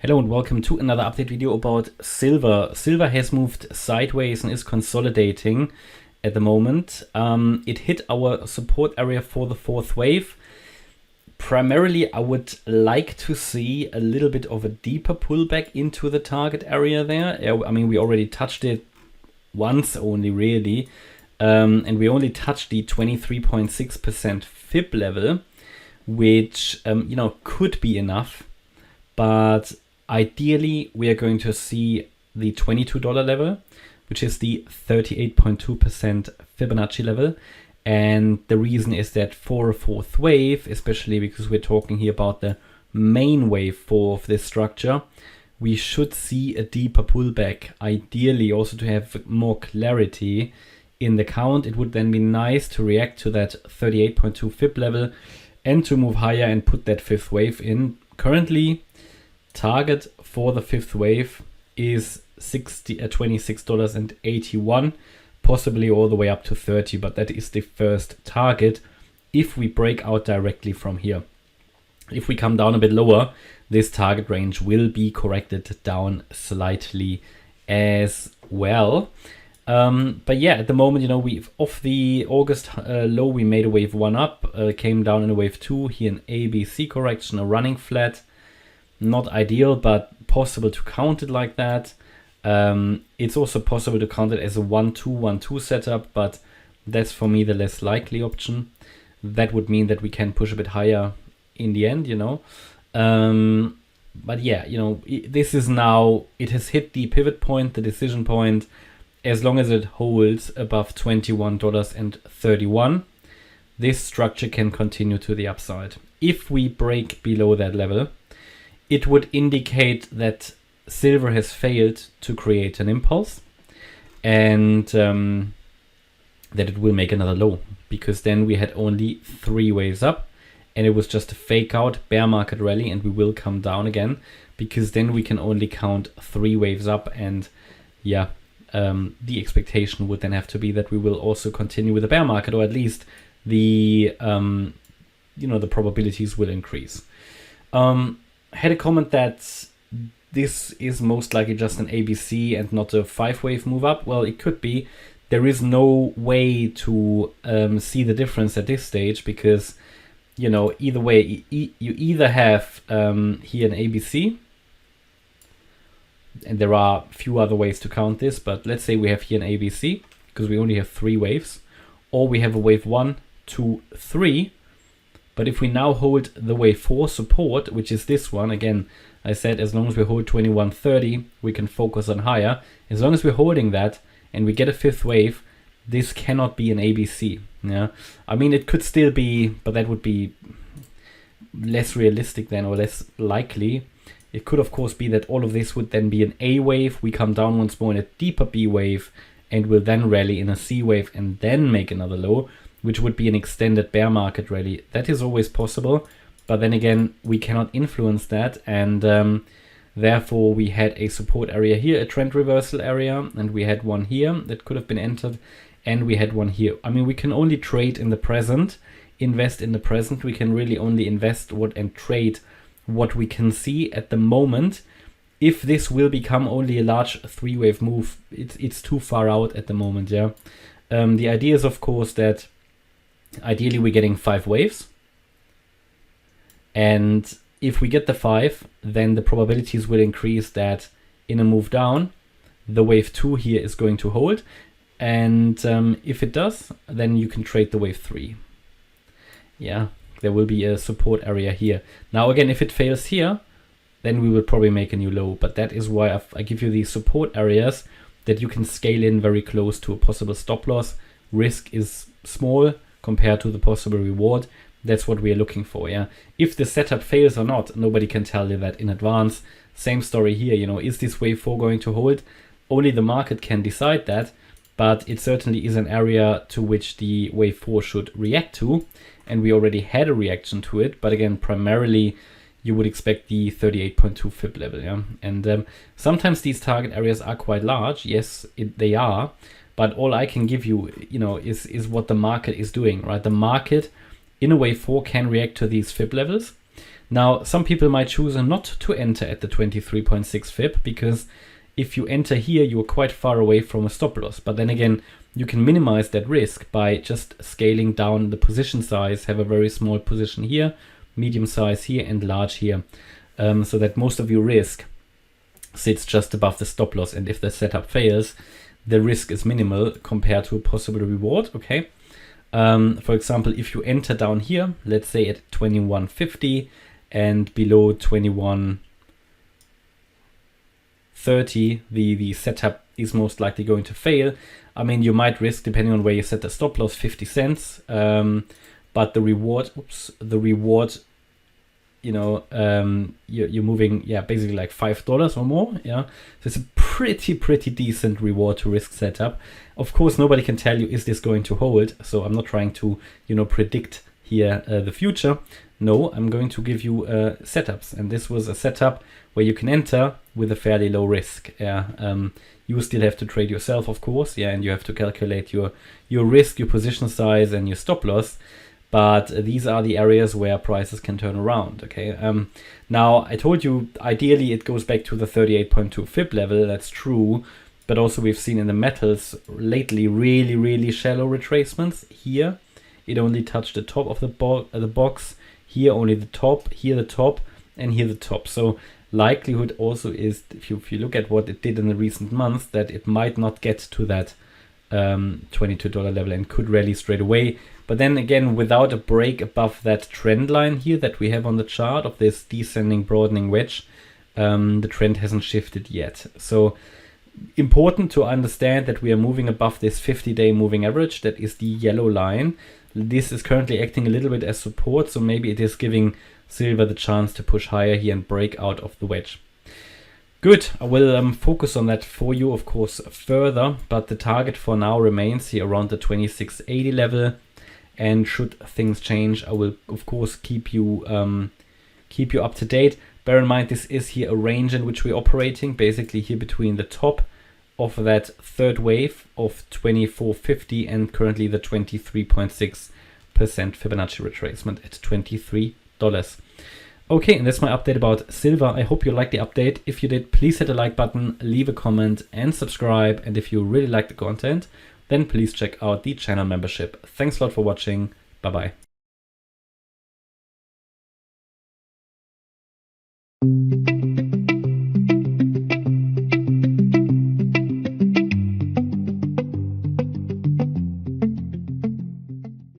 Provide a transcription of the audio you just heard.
Hello and welcome to another update video about silver. Silver has moved sideways and is consolidating at the moment. It hit our support area for the fourth wave. Primarily, I would like to see a little bit of a deeper pullback into the target area there. I mean, we already touched it once only, really. And we only touched the 23.6% fib level, which, could be enough. But ideally, we are going to see the $22 level, which is the 38.2% Fibonacci level. And the reason is that for a fourth wave, especially because we're talking here about the main wave of this structure, we should see a deeper pullback. Ideally, also to have more clarity in the count, it would then be nice to react to that 38.2 fib level and to move higher and put that fifth wave in. Currently, target for the fifth wave is $26.81, possibly all the way up to 30, but that is the first target if we break out directly from here. If we come down a bit lower, this target range will be corrected down slightly as well. But yeah, at the moment, we've off the August low, we made a wave 1 up, came down in a wave 2, here an ABC correction, a running flat. Not ideal, but possible to count it like that. It's also possible to count it as a 1-2-1-2 setup, but that's for me the less likely option. That would mean that we can push a bit higher in the end, But yeah, this is now, it has hit the pivot point, the decision point. As long as it holds above $21.31, this structure can continue to the upside. If we break below that level, it would indicate that silver has failed to create an impulse and that it will make another low, because then we had only 3 waves up and it was just a fake out bear market rally, and we will come down again because then we can only count 3 waves up. And yeah, the expectation would then have to be that we will also continue with the bear market, or at least the the probabilities will increase. Had a comment that this is most likely just an ABC and not a 5-wave move up. Well, it could be. There is no way to see the difference at this stage because, either way, you either have here an ABC, and there are a few other ways to count this, but let's say we have here an ABC because we only have 3 waves, or we have a wave 1, 2, 3. But if we now hold the wave 4 support, which is this one, again, I said as long as we hold 21.30, we can focus on higher. As long as we're holding that and we get a 5th wave, this cannot be an ABC. Yeah, I mean, it could still be, but that would be less realistic then, or less likely. It could, of course, be that all of this would then be an A wave. We come down once more in a deeper B wave and will then rally in a C wave and then make another low, which would be an extended bear market rally. That is always possible, but then again, we cannot influence that, and therefore we had a support area here, a trend reversal area, and we had one here that could have been entered, and we had one here. I mean, we can only trade in the present, invest in the present. We can really only invest and trade what we can see at the moment. If this will become only a large 3-wave move, it's too far out at the moment, yeah. The idea is, of course, that ideally we're getting 5 waves, and if we get the 5, then the probabilities will increase that in a move down the wave 2 here is going to hold, and if it does, then you can trade the wave 3. Yeah, there will be a support area here. Now again, if it fails here, then we will probably make a new low, but that is why I give you these support areas that you can scale in very close to a possible stop loss. Risk is small compared to the possible reward. That's what we are looking for, yeah. If the setup fails or not, nobody can tell you that in advance. Same story here, is this wave 4 going to hold? Only the market can decide that, but it certainly is an area to which the wave 4 should react to, and we already had a reaction to it, but again, primarily you would expect the 38.2 fib level, yeah. And sometimes these target areas are quite large. Yes, they are. But all I can give you, is what the market is doing, right? The market in a wave 4 can react to these fib levels, Now, some people might choose not to enter at the 23.6 fib, because if you enter here, you're quite far away from a stop loss. But then again, you can minimize that risk by just scaling down the position size, have a very small position here, medium size here, and large here, so that most of your risk sits just above the stop loss. And if the setup fails, the risk is minimal compared to a possible reward, okay? For example, if you enter down here, let's say at 21.50 and below 21.30, the setup is most likely going to fail. I mean, you might risk, depending on where you set the stop loss, 50 cents, but the reward, you know, you're moving, yeah, basically like $5 or more, yeah. So it's a pretty decent reward to risk setup. Of course, nobody can tell you, is this going to hold? So I'm not trying to, you know, predict here the future. No, I'm going to give you setups, and this was a setup where you can enter with a fairly low risk. Yeah, you still have to trade yourself, of course, yeah, and you have to calculate your risk, your position size, and your stop loss. But these are the areas where prices can turn around, okay? Now, I told you, ideally, it goes back to the 38.2 fib level. That's true. But also, we've seen in the metals lately really shallow retracements. Here, it only touched the top of the box. Here, only the top. Here, the top. And here, the top. So, likelihood also is, if you look at what it did in the recent months, that it might not get to that $22 level and could rally straight away. But then again, without a break above that trend line here that we have on the chart of this descending broadening wedge, the trend hasn't shifted yet. So important to understand that we are moving above this 50-day moving average. That is the yellow line. This is currently acting a little bit as support, so maybe it is giving silver the chance to push higher here and break out of the wedge. Good, I will focus on that for you, of course, further, but the target for now remains here around the 2680 level. And should things change, I will of course keep you up to date. Bear in mind, this is here a range in which we're operating, basically here between the top of that third wave of 2450 and currently the 23.6% Fibonacci retracement at $23. Okay, and that's my update about silver. I hope you liked the update. If you did, please hit the like button, leave a comment and subscribe. And if you really like the content, then please check out the channel membership. Thanks a lot for watching. Bye-bye.